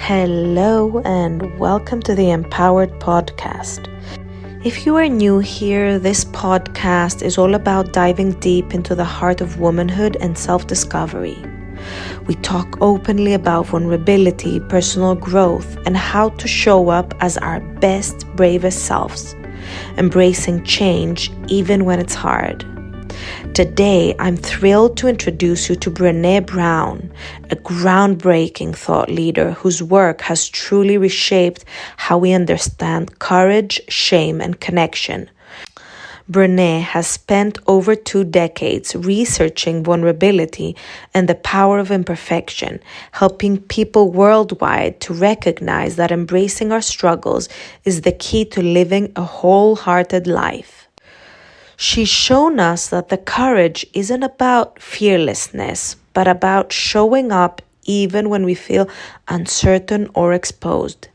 Hello and welcome to the Empowered Podcast. If you are new here, this podcast is all about diving deep into the heart of womanhood and self-discovery. We talk openly about vulnerability, personal growth, and how to show up as our best, bravest selves, embracing change even when it's hard. Today, I'm thrilled to introduce you to Brené Brown, a groundbreaking thought leader whose work has truly reshaped how we understand courage, shame, and connection. Brené has spent over 2 decades researching vulnerability and the power of imperfection, helping people worldwide to recognize that embracing our struggles is the key to living a wholehearted life. She's shown us that the courage isn't about fearlessness, but about showing up even when we feel uncertain or exposed.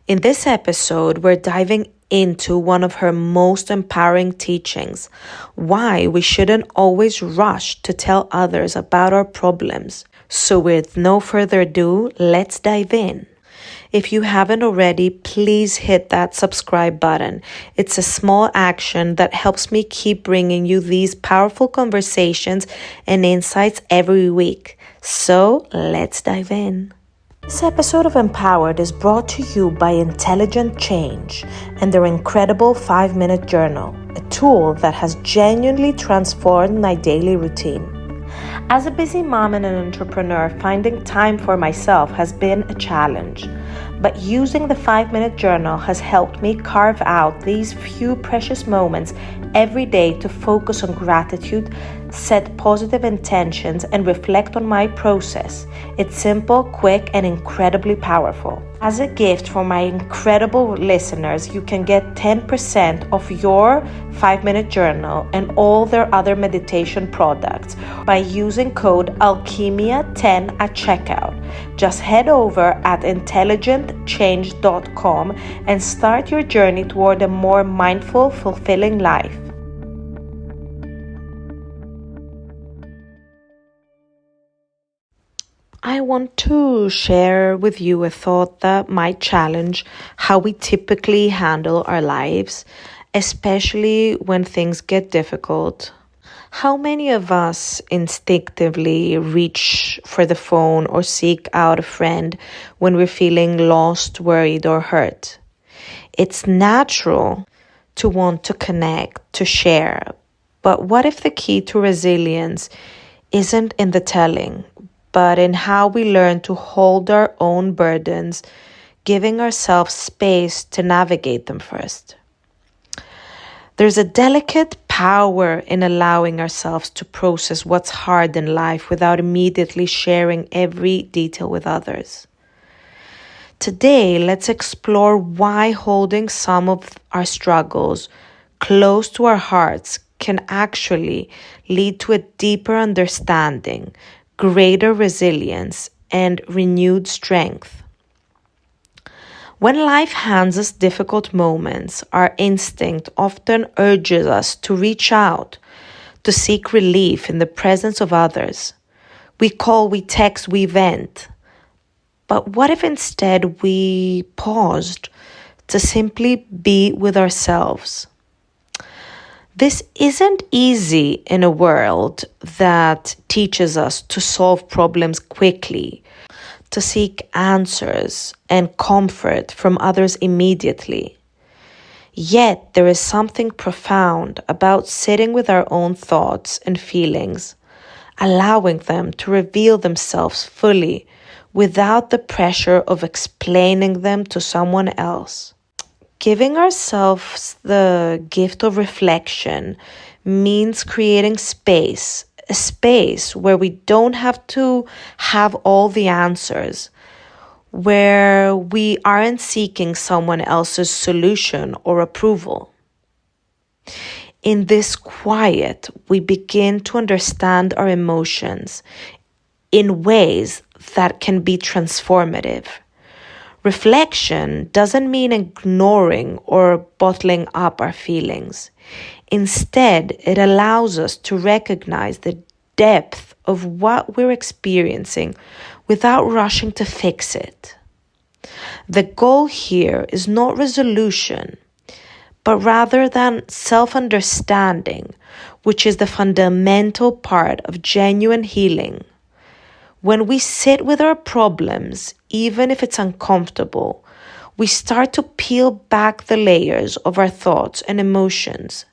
In this episode, we're diving into one of her most empowering teachings, why we shouldn't always rush to tell others about our problems. So with no further ado, let's dive in. If you haven't already, please hit that subscribe button. It's a small action that helps me keep bringing you these powerful conversations and insights every week. So let's dive in. This episode of Empowered is brought to you by Intelligent Change and their incredible 5-minute journal, a tool that has genuinely transformed my daily routine. As a busy mom and an entrepreneur, finding time for myself has been a challenge. But using the 5-minute journal has helped me carve out these few precious moments every day to focus on gratitude, set positive intentions, and reflect on my process. It's simple, quick, and incredibly powerful. As a gift for my incredible listeners, you can get 10% off your 5-minute journal and all their other meditation products by using code Alchemia10 at checkout. Just head over at intelligentchange.com and start your journey toward a more mindful, fulfilling life. I want to share with you a thought that might challenge how we typically handle our lives, especially when things get difficult. How many of us instinctively reach for the phone or seek out a friend when we're feeling lost, worried, or hurt? It's natural to want to connect, to share. But what if the key to resilience isn't in the telling, but in how we learn to hold our own burdens, giving ourselves space to navigate them first? There's a delicate power in allowing ourselves to process what's hard in life without immediately sharing every detail with others. Today, let's explore why holding some of our struggles close to our hearts can actually lead to a deeper understanding, greater resilience, and renewed strength. When life hands us difficult moments, our instinct often urges us to reach out, to seek relief in the presence of others. We call, we text, we vent. But what if instead we paused to simply be with ourselves? This isn't easy in a world that teaches us to solve problems quickly, to seek answers and comfort from others immediately. Yet there is something profound about sitting with our own thoughts and feelings, allowing them to reveal themselves fully without the pressure of explaining them to someone else. Giving ourselves the gift of reflection means creating space, a space where we don't have to have all the answers, where we aren't seeking someone else's solution or approval. In this quiet, we begin to understand our emotions in ways that can be transformative. Reflection doesn't mean ignoring or bottling up our feelings. Instead, it allows us to recognize the depth of what we're experiencing without rushing to fix it. The goal here is not resolution, but rather than self-understanding, which is the fundamental part of genuine healing. When we sit with our problems, even if it's uncomfortable, we start to peel back the layers of our thoughts and emotions.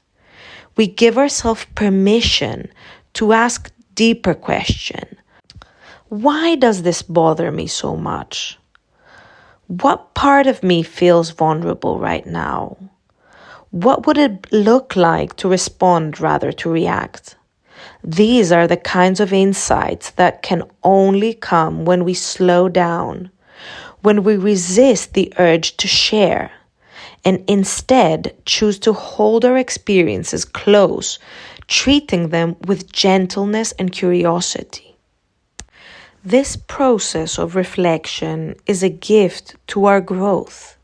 We give ourselves permission to ask deeper questions. Why does this bother me so much? What part of me feels vulnerable right now? What would it look like to respond rather to react? These are the kinds of insights that can only come when we slow down, when we resist the urge to share, and instead choose to hold our experiences close, treating them with gentleness and curiosity. This process of reflection is a gift to our growth.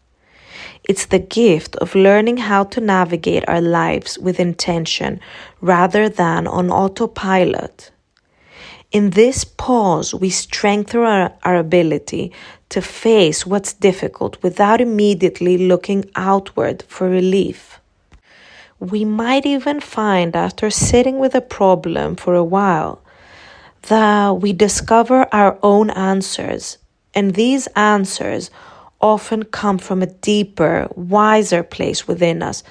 It's the gift of learning how to navigate our lives with intention rather than on autopilot. In this pause, we strengthen our ability to face what's difficult without immediately looking outward for relief. We might even find after sitting with a problem for a while that we discover our own answers, and these answers often come from a deeper, wiser place within us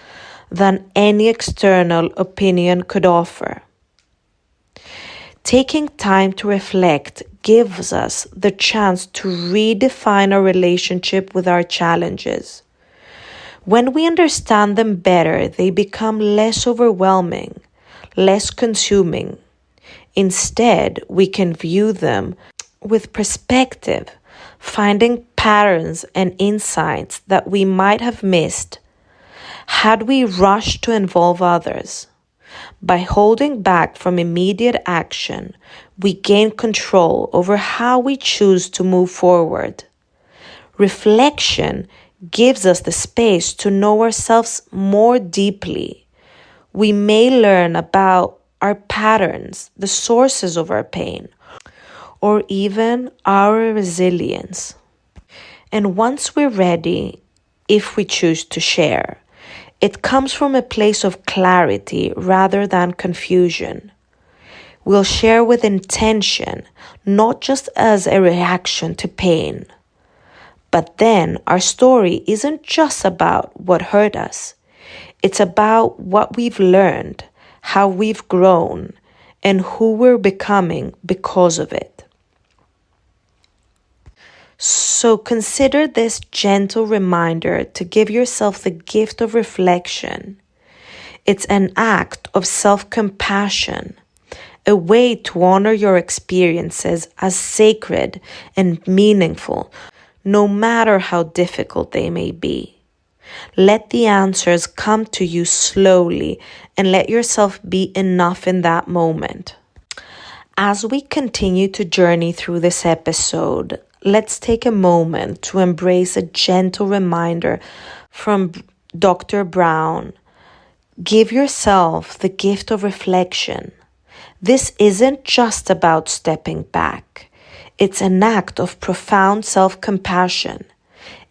than any external opinion could offer. Taking time to reflect gives us the chance to redefine our relationship with our challenges. When we understand them better, they become less overwhelming, less consuming. Instead, we can view them with perspective, finding patterns and insights that we might have missed had we rushed to involve others. By holding back from immediate action, we gain control over how we choose to move forward. Reflection gives us the space to know ourselves more deeply. We may learn about our patterns, the sources of our pain, or even our resilience. And once we're ready, if we choose to share, it comes from a place of clarity rather than confusion. We'll share with intention, not just as a reaction to pain. But then our story isn't just about what hurt us. It's about what we've learned, how we've grown, and who we're becoming because of it. So consider this gentle reminder to give yourself the gift of reflection. It's an act of self-compassion, a way to honor your experiences as sacred and meaningful, no matter how difficult they may be. Let the answers come to you slowly and let yourself be enough in that moment. As we continue to journey through this episode, let's take a moment to embrace a gentle reminder from Dr. Brown. Give yourself the gift of reflection. This isn't just about stepping back. It's an act of profound self-compassion.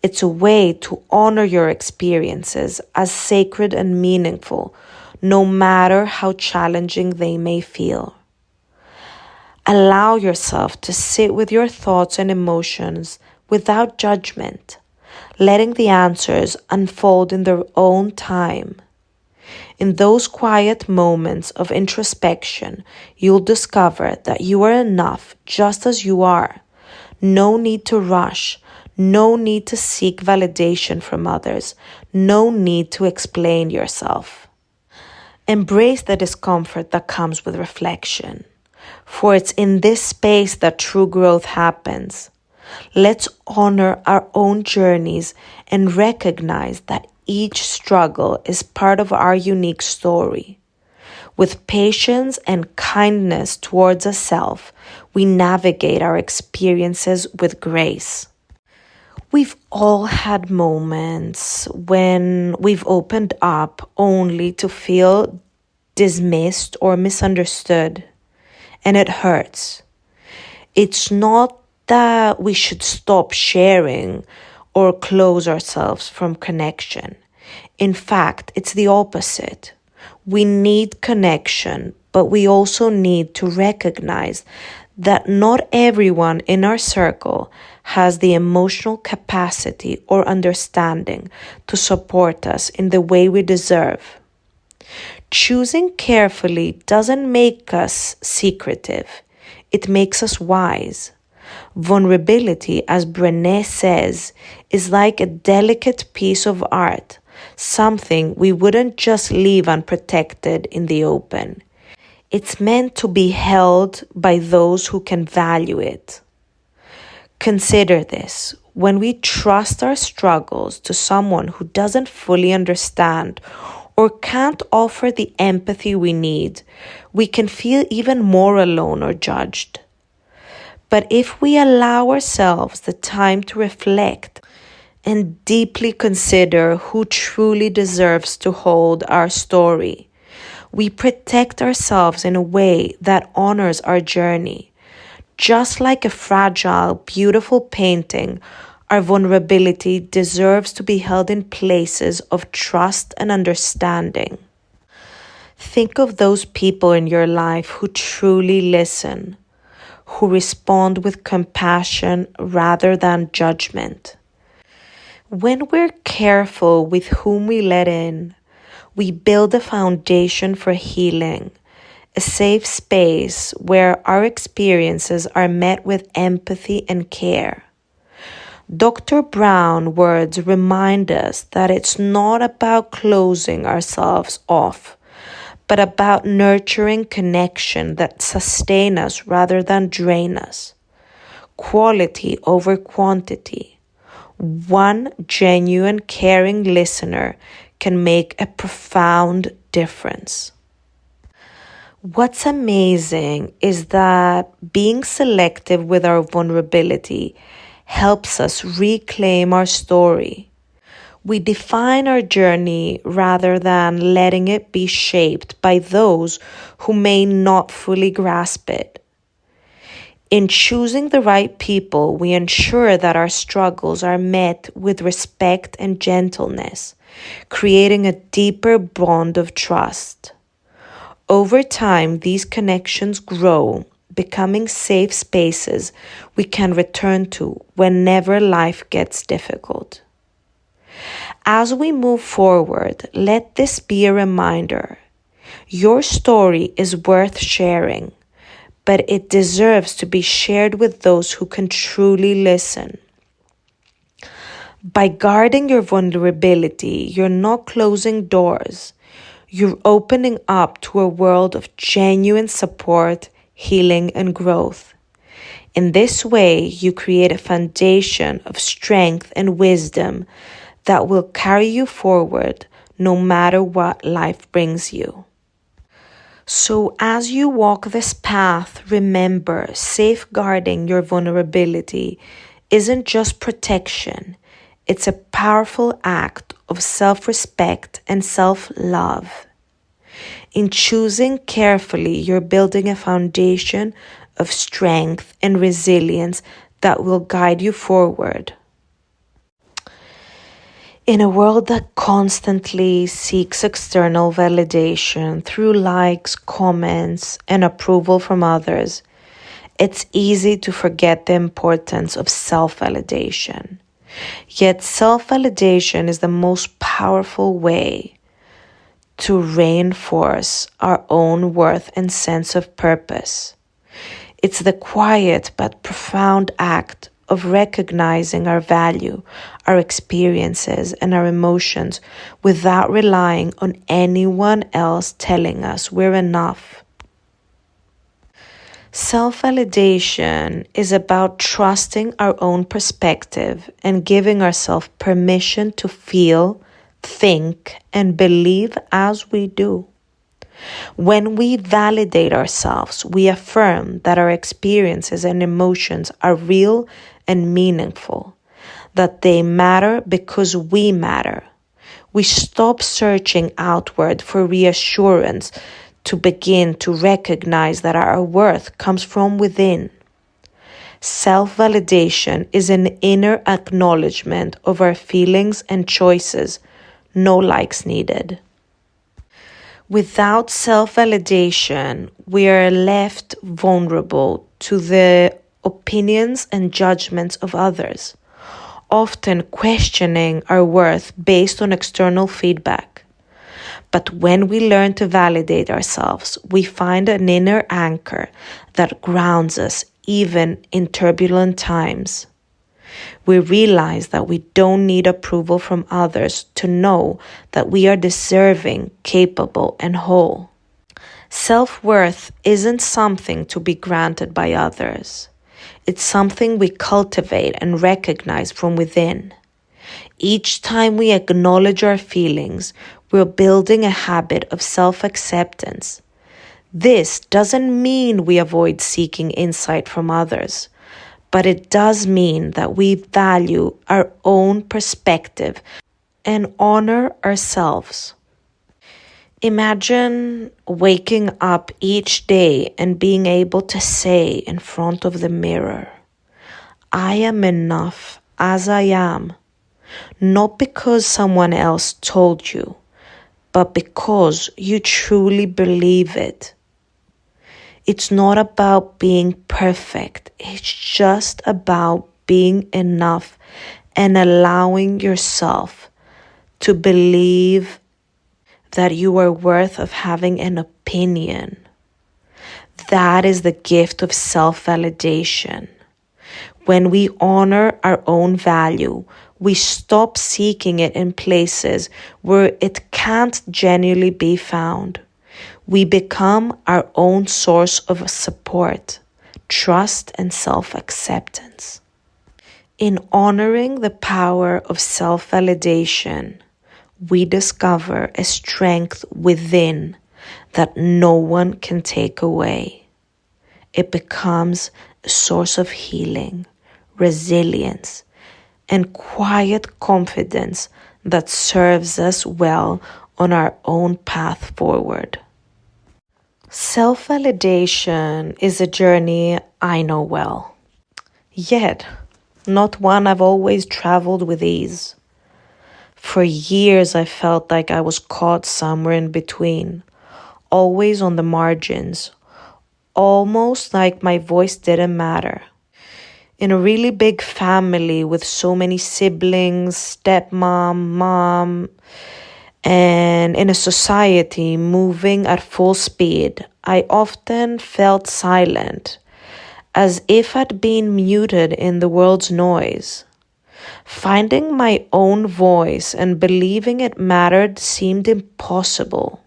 It's a way to honor your experiences as sacred and meaningful, no matter how challenging they may feel. Allow yourself to sit with your thoughts and emotions without judgment, letting the answers unfold in their own time. In those quiet moments of introspection, you'll discover that you are enough just as you are. No need to rush. No need to seek validation from others. No need to explain yourself. Embrace the discomfort that comes with reflection, for it's in this space that true growth happens. Let's honor our own journeys and recognize that each struggle is part of our unique story. With patience and kindness towards ourselves, we navigate our experiences with grace. We've all had moments when we've opened up only to feel dismissed or misunderstood, and it hurts. It's not that we should stop sharing or close ourselves from connection. In fact, it's the opposite. We need connection, but we also need to recognize that not everyone in our circle has the emotional capacity or understanding to support us in the way we deserve. Choosing carefully doesn't make us secretive. It makes us wise. Vulnerability, as Brené says, is like a delicate piece of art, something we wouldn't just leave unprotected in the open. It's meant to be held by those who can value it. Consider this. When we trust our struggles to someone who doesn't fully understand or can't offer the empathy we need, we can feel even more alone or judged. But if we allow ourselves the time to reflect and deeply consider who truly deserves to hold our story, we protect ourselves in a way that honors our journey. Just like a fragile, beautiful painting, our vulnerability deserves to be held in places of trust and understanding. Think of those people in your life who truly listen, who respond with compassion rather than judgment. When we're careful with whom we let in, we build a foundation for healing, a safe space where our experiences are met with empathy and care. Dr. Brown's words remind us that it's not about closing ourselves off, but about nurturing connection that sustain us rather than drain us. Quality over quantity. One genuine, caring listener can make a profound difference. What's amazing is that being selective with our vulnerability helps us reclaim our story. We define our journey rather than letting it be shaped by those who may not fully grasp it. In choosing the right people, we ensure that our struggles are met with respect and gentleness, creating a deeper bond of trust. Over time, these connections grow, becoming safe spaces we can return to whenever life gets difficult. As we move forward, let this be a reminder. Your story is worth sharing, but it deserves to be shared with those who can truly listen. By guarding your vulnerability, you're not closing doors. You're opening up to a world of genuine support, healing, and growth. In this way, you create a foundation of strength and wisdom that will carry you forward no matter what life brings you. So as you walk this path, remember, safeguarding your vulnerability isn't just protection. It's a powerful act of self-respect and self-love. In choosing carefully, you're building a foundation of strength and resilience that will guide you forward. In a world that constantly seeks external validation through likes, comments, and approval from others, it's easy to forget the importance of self-validation. Yet self-validation is the most powerful way to reinforce our own worth and sense of purpose. It's the quiet but profound act of recognizing our value, our experiences, and our emotions without relying on anyone else telling us we're enough. Self-validation is about trusting our own perspective and giving ourselves permission to feel, think, and believe as we do. When we validate ourselves, we affirm that our experiences and emotions are real and meaningful, that they matter because we matter. We stop searching outward for reassurance to begin to recognize that our worth comes from within. Self-validation is an inner acknowledgement of our feelings and choices, no likes needed. Without self-validation, we are left vulnerable to the opinions and judgments of others, often questioning our worth based on external feedback. But when we learn to validate ourselves, we find an inner anchor that grounds us even in turbulent times. We realize that we don't need approval from others to know that we are deserving, capable, and whole. Self-worth isn't something to be granted by others. It's something we cultivate and recognize from within. Each time we acknowledge our feelings, we're building a habit of self-acceptance. This doesn't mean we avoid seeking insight from others, but it does mean that we value our own perspective and honor ourselves. Imagine waking up each day and being able to say in front of the mirror, I am enough as I am, not because someone else told you, but because you truly believe it. It's not about being perfect. It's just about being enough and allowing yourself to believe that you are worth of having an opinion. That is the gift of self-validation. When we honor our own value, we stop seeking it in places where it can't genuinely be found. We become our own source of support, trust, and self-acceptance. In honoring the power of self-validation, we discover a strength within that no one can take away. It becomes a source of healing, resilience, and quiet confidence that serves us well on our own path forward. Self-validation is a journey I know well, yet not one I've always traveled with ease. For years, I felt like I was caught somewhere in between, always on the margins, almost like my voice didn't matter. In a really big family with so many siblings, stepmom, mom, and in a society moving at full speed, I often felt silent, as if I'd been muted in the world's noise. Finding my own voice and believing it mattered seemed impossible.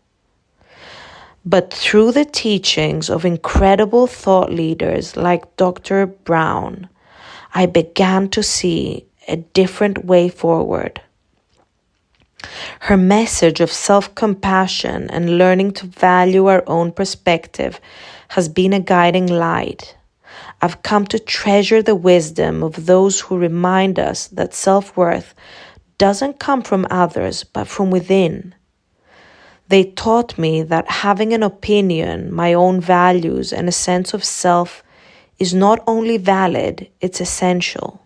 But through the teachings of incredible thought leaders like Dr. Brown, I began to see a different way forward. Her message of self-compassion and learning to value our own perspective has been a guiding light. I've come to treasure the wisdom of those who remind us that self-worth doesn't come from others, but from within. They taught me that having an opinion, my own values, and a sense of self is not only valid, it's essential.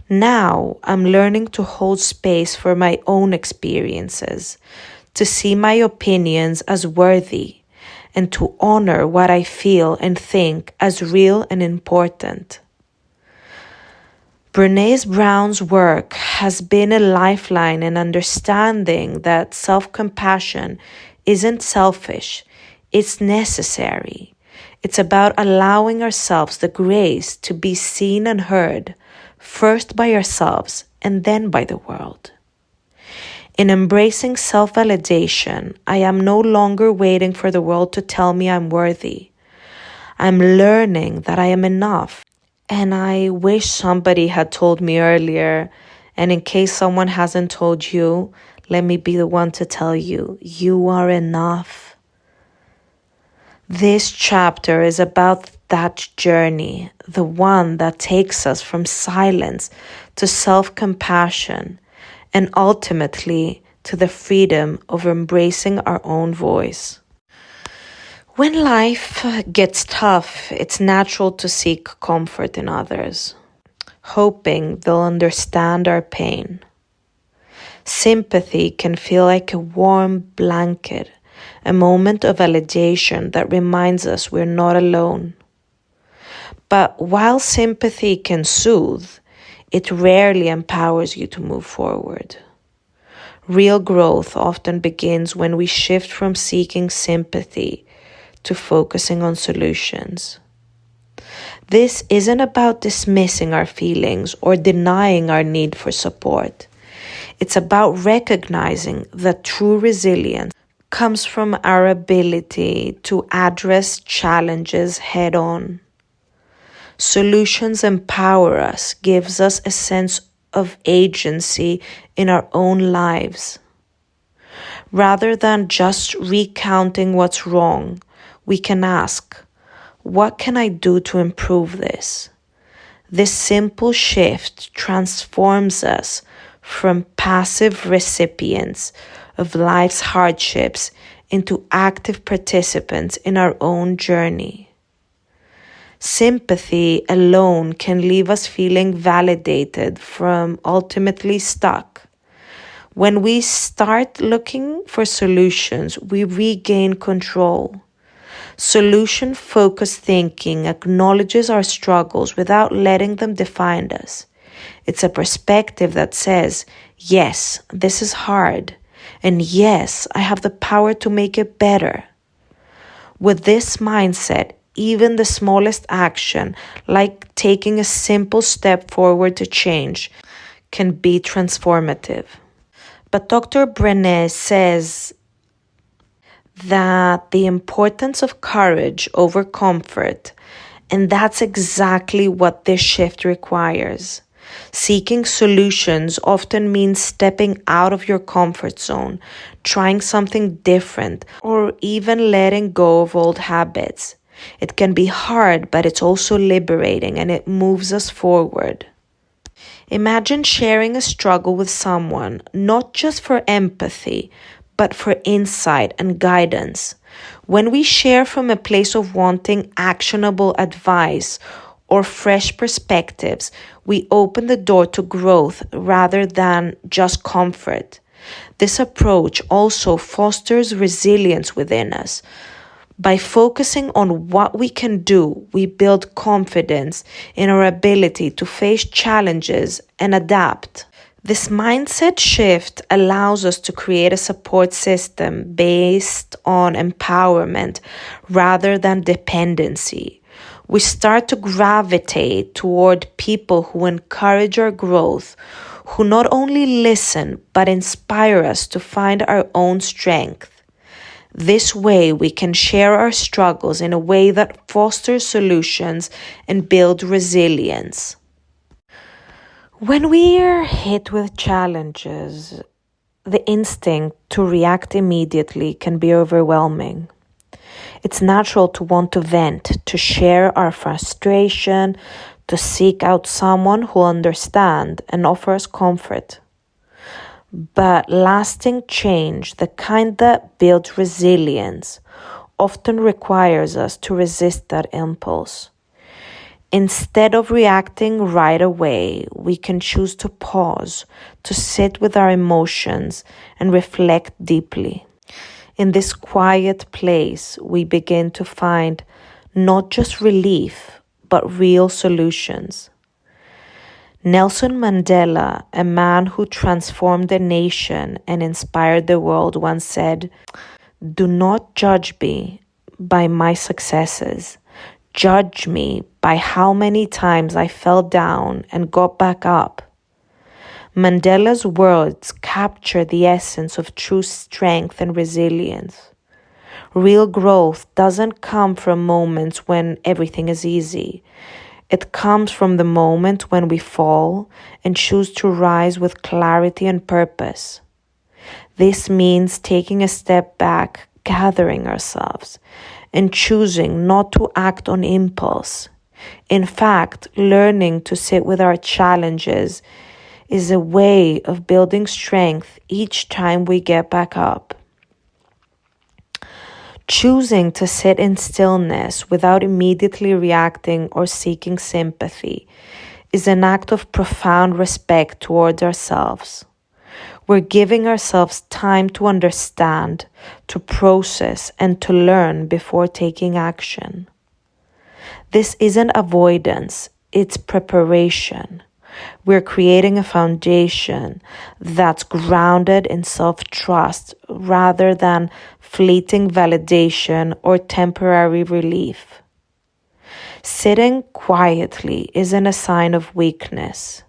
Now I'm learning to hold space for my own experiences, to see my opinions as worthy, and to honor what I feel and think as real and important. Brené Brown's work has been a lifeline in understanding that self-compassion isn't selfish, it's necessary. It's about allowing ourselves the grace to be seen and heard, first by ourselves and then by the world. In embracing self-validation, I am no longer waiting for the world to tell me I'm worthy. I'm learning that I am enough. And I wish somebody had told me earlier, and in case someone hasn't told you, let me be the one to tell you, you are enough. This chapter is about that journey, the one that takes us from silence to self-compassion and ultimately to the freedom of embracing our own voice. When life gets tough, it's natural to seek comfort in others, hoping they'll understand our pain. Sympathy can feel like a warm blanket, a moment of validation that reminds us we're not alone. But while sympathy can soothe, it rarely empowers you to move forward. Real growth often begins when we shift from seeking sympathy to focusing on solutions. This isn't about dismissing our feelings or denying our need for support. It's about recognizing that true resilience comes from our ability to address challenges head on. Solutions empower us, gives us a sense of agency in our own lives. Rather than just recounting what's wrong, we can ask, what can I do to improve this? This simple shift transforms us from passive recipients of life's hardships into active participants in our own journey. Sympathy alone can leave us feeling validated from ultimately stuck. When we start looking for solutions, we regain control. Solution-focused thinking acknowledges our struggles without letting them define us. It's a perspective that says, yes, this is hard, and yes, I have the power to make it better. With this mindset, even the smallest action, like taking a simple step forward to change, can be transformative. But Dr. Brené says that the importance of courage over comfort, and that's exactly what this shift requires. Seeking solutions often means stepping out of your comfort zone, trying something different, or even letting go of old habits. It can be hard, but it's also liberating and it moves us forward. Imagine sharing a struggle with someone, not just for empathy, but for insight and guidance. When we share from a place of wanting actionable advice or fresh perspectives, we open the door to growth rather than just comfort. This approach also fosters resilience within us. By focusing on what we can do, we build confidence in our ability to face challenges and adapt. This mindset shift allows us to create a support system based on empowerment rather than dependency. We start to gravitate toward people who encourage our growth, who not only listen but inspire us to find our own strength. This way, we can share our struggles in a way that fosters solutions and builds resilience. When we are hit with challenges, the instinct to react immediately can be overwhelming. It's natural to want to vent, to share our frustration, to seek out someone who understands and offers comfort. But lasting change, the kind that builds resilience, often requires us to resist that impulse. Instead of reacting right away, we can choose to pause, to sit with our emotions and reflect deeply. In this quiet place, we begin to find not just relief, but real solutions. Nelson Mandela, a man who transformed a nation and inspired the world, once said, "Do not judge me by my successes. Judge me by how many times I fell down and got back up." Mandela's words capture the essence of true strength and resilience. Real growth doesn't come from moments when everything is easy. It comes from the moment when we fall and choose to rise with clarity and purpose. This means taking a step back, gathering ourselves, and choosing not to act on impulse. In fact, learning to sit with our challenges is a way of building strength each time we get back up. Choosing to sit in stillness without immediately reacting or seeking sympathy is an act of profound respect towards ourselves. We're giving ourselves time to understand, to process, and to learn before taking action. This isn't avoidance, it's preparation. We're creating a foundation that's grounded in self-trust rather than fleeting validation or temporary relief. Sitting quietly isn't a sign of weakness.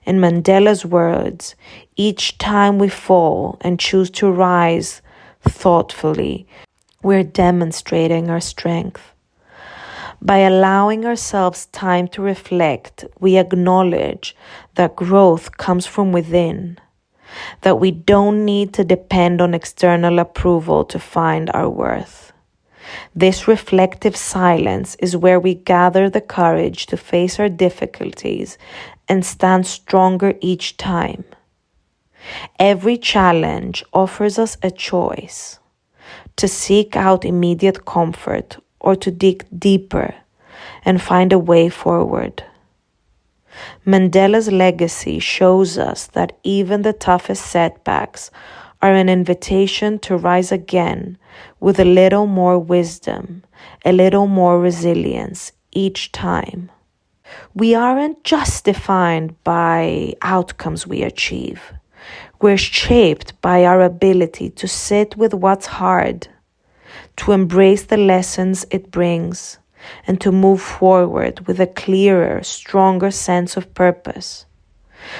In Mandela's words, each time we fall and choose to rise thoughtfully, we're demonstrating our strength. By allowing ourselves time to reflect, we acknowledge that growth comes from within, that we don't need to depend on external approval to find our worth. This reflective silence is where we gather the courage to face our difficulties and stand stronger each time. Every challenge offers us a choice: to seek out immediate comfort or to dig deeper and find a way forward. Mandela's legacy shows us that even the toughest setbacks are an invitation to rise again with a little more wisdom, a little more resilience each time. We aren't just defined by outcomes we achieve. We're shaped by our ability to sit with what's hard, to embrace the lessons it brings, and to move forward with a clearer, stronger sense of purpose.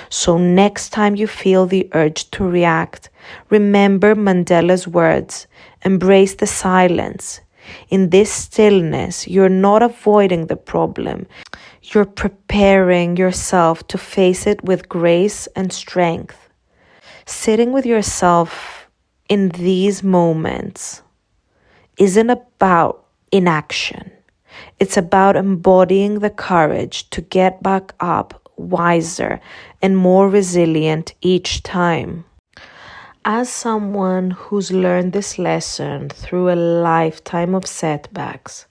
So next time you feel the urge to react, remember Mandela's words: embrace the silence. In this stillness, you're not avoiding the problem. You're preparing yourself to face it with grace and strength. Sitting with yourself in these moments isn't about inaction. It's about embodying the courage to get back up wiser and more resilient each time. As someone who's learned this lesson through a lifetime of setbacks,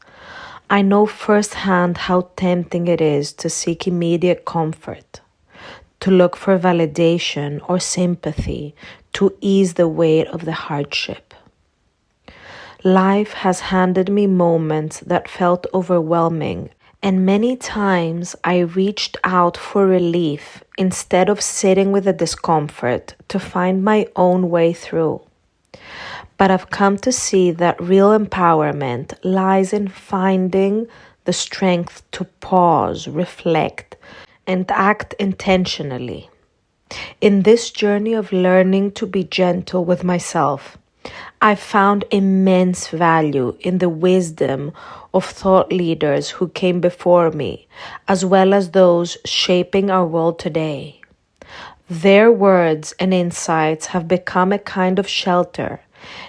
I know firsthand how tempting it is to seek immediate comfort, to look for validation or sympathy to ease the weight of the hardship. Life has handed me moments that felt overwhelming, and many times I reached out for relief instead of sitting with the discomfort to find my own way through. But I've come to see that real empowerment lies in finding the strength to pause, reflect, and act intentionally. In this journey of learning to be gentle with myself, I found immense value in the wisdom of thought leaders who came before me, as well as those shaping our world today. Their words and insights have become a kind of shelter,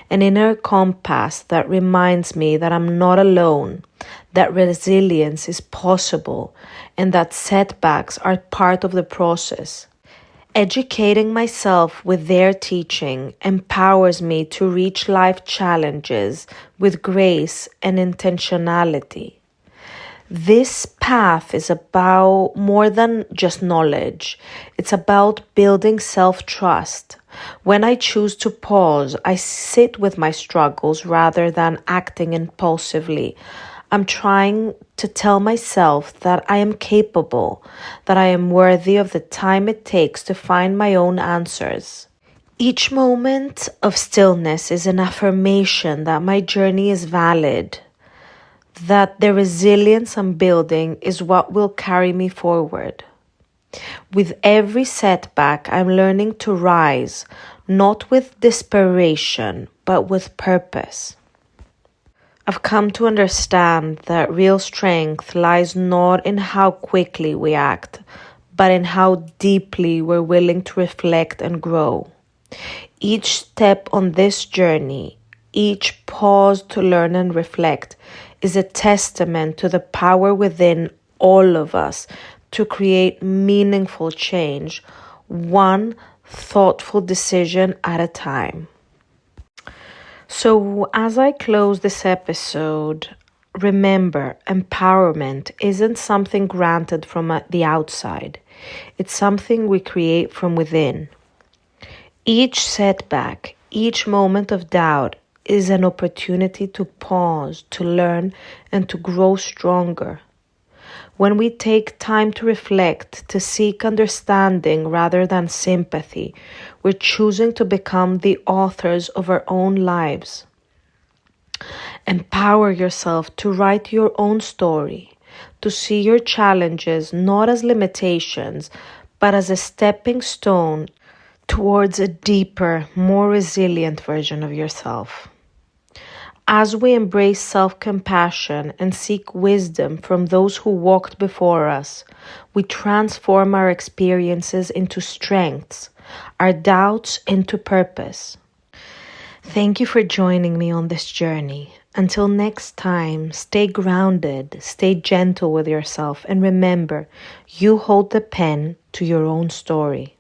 an inner compass that reminds me that I'm not alone, that resilience is possible, and that setbacks are part of the process. Educating myself with their teaching empowers me to reach life challenges with grace and intentionality. This path is about more than just knowledge. It's about building self-trust. When I choose to pause, I sit with my struggles rather than acting impulsively. I'm trying to tell myself that I am capable, that I am worthy of the time it takes to find my own answers. Each moment of stillness is an affirmation that my journey is valid, that the resilience I'm building is what will carry me forward. With every setback, I'm learning to rise, not with desperation, but with purpose. I've come to understand that real strength lies not in how quickly we act, but in how deeply we're willing to reflect and grow. Each step on this journey, each pause to learn and reflect, is a testament to the power within all of us to create meaningful change, one thoughtful decision at a time. So, as I close this episode, remember empowerment isn't something granted from the outside, it's something we create from within. Each setback, each moment of doubt is an opportunity to pause, to learn, and to grow stronger. When we take time to reflect, to seek understanding rather than sympathy, we're choosing to become the authors of our own lives. Empower yourself to write your own story, to see your challenges not as limitations, but as a stepping stone towards a deeper, more resilient version of yourself. As we embrace self-compassion and seek wisdom from those who walked before us, we transform our experiences into strengths, our doubts into purpose. Thank you for joining me on this journey. Until next time, stay grounded, stay gentle with yourself, and remember, you hold the pen to your own story.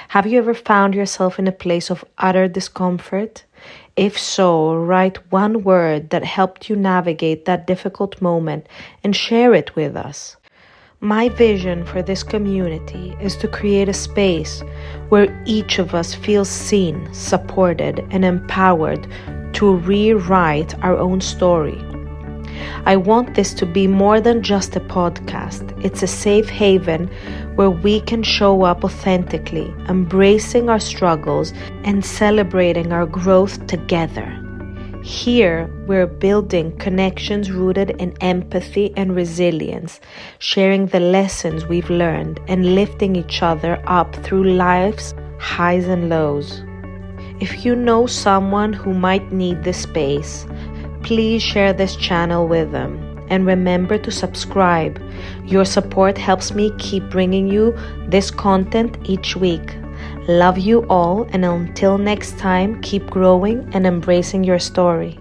Have you ever found yourself in a place of utter discomfort? If so, write one word that helped you navigate that difficult moment and share it with us. My vision for this community is to create a space where each of us feels seen, supported, and empowered to rewrite our own story. I want this to be more than just a podcast. It's a safe haven where we can show up authentically, embracing our struggles and celebrating our growth together. Here, we're building connections rooted in empathy and resilience, sharing the lessons we've learned and lifting each other up through life's highs and lows. If you know someone who might need this space, please share this channel with them. And remember to subscribe. Your support helps me keep bringing you this content each week. Love you all, and until next time, keep growing and embracing your story.